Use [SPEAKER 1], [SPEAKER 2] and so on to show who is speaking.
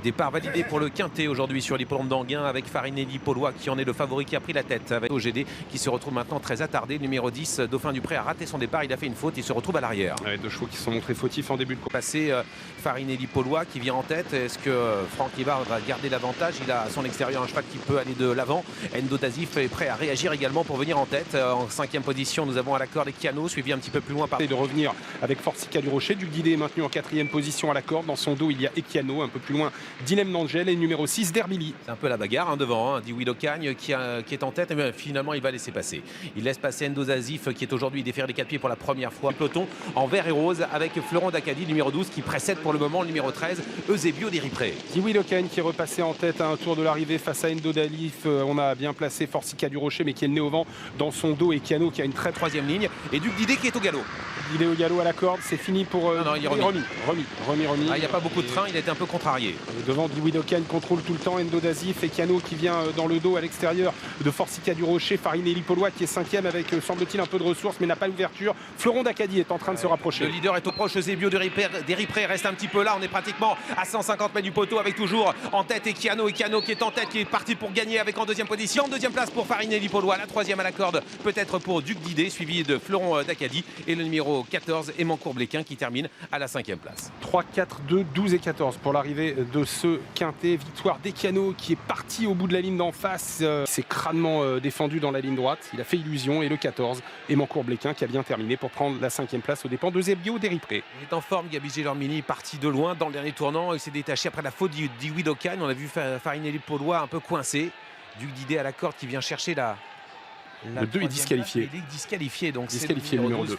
[SPEAKER 1] Départ validé pour le quintet aujourd'hui sur l'hippodrome d'Anguin avec Farinelli Paulois qui en est le favori qui a pris la tête avec OGD qui se retrouve maintenant très attardé. Numéro 10, Dauphin du Pré a raté son départ, il a fait une faute, il se retrouve à l'arrière.
[SPEAKER 2] Ouais, deux chevaux qui se sont montrés fautifs en début de course.
[SPEAKER 1] Passé Farinelli Paulois qui vient en tête. Est-ce que Franck Livard va garder l'avantage? Il a à son extérieur un cheval qui peut aller de l'avant. Endo Dazif est prêt à réagir également pour venir en tête. En 5e position, nous avons à la corde Equiano, suivi un petit peu plus loin par...
[SPEAKER 2] Et de revenir avec Forsica du Rocher. Duc d'Idée est maintenu en 4e position à la corde. Dans son dos, il y a Equiano. Un peu plus loin, Dilem Nangel et numéro 6, Derbili.
[SPEAKER 1] C'est un peu la bagarre devant, Dewey Locagne qui est en tête, mais finalement il va laisser passer. Il laisse passer Endo Dazif qui est aujourd'hui déféré des 4 pieds pour la première fois. Peloton en vert et rose avec Florent d'Acadie, numéro 12, qui précède pour le moment le numéro 13, Eusebio d'Iripré.
[SPEAKER 2] Dewey Locagne qui est repassé en tête à un tour de l'arrivée face à Endo Dazif. On a bien placé Forsica du Rocher, mais qui est le nez au vent dans son dos. Equiano qui a une très
[SPEAKER 1] 3e ligne. Et Duc d'Idée qui est au galop.
[SPEAKER 2] Il est au galop à la corde, c'est fini pour
[SPEAKER 1] il est remis.
[SPEAKER 2] remis.
[SPEAKER 1] Il n'y a pas beaucoup de train, il a été un peu contrarié.
[SPEAKER 2] Devant, Dewey Locagne contrôle tout le temps Endo Dazif. Equiano qui vient dans le dos à l'extérieur de Forsica du Rocher. Farinelli Paulois qui est 5e avec, semble-t-il, un peu de ressources, mais n'a pas l'ouverture. Florent d'Acadie est en train de se rapprocher.
[SPEAKER 1] Le leader est au proche, Eusebio d'Iripré reste un petit peu là. On est pratiquement à 150 mètres du poteau avec toujours en tête Equiano qui est en tête, qui est parti pour gagner avec en 2e position. En 2e place pour Farinelli Paulois, la 3e à la corde peut-être pour Duc d'Idée, suivi de Florent d'Acadie et le numéro 14 Émancourt-Bléquin qui termine à la 5e place.
[SPEAKER 2] 3, 4, 2, 12 et 14 pour l'arrivée de ce quintet. Victoire d'Equiano qui est parti au bout de la ligne d'en face. S'est crânement défendu dans la ligne droite. Il a fait illusion. Et le 14, Émancourt-Bléquin qui a bien terminé pour prendre la 5e place aux dépens d'Eusebio d'Iripré.
[SPEAKER 1] Il est en forme, Gabi Gelormini, parti de loin dans le dernier tournant. Il s'est détaché après la faute d'Dewey Locagne. On a vu Farinelli Paulois un peu coincé. Duc d'Idée à la corde qui vient chercher la
[SPEAKER 2] le 2 est disqualifié.
[SPEAKER 1] Il est disqualifié, donc
[SPEAKER 2] disqualifié
[SPEAKER 1] c'est
[SPEAKER 2] le numéro 2.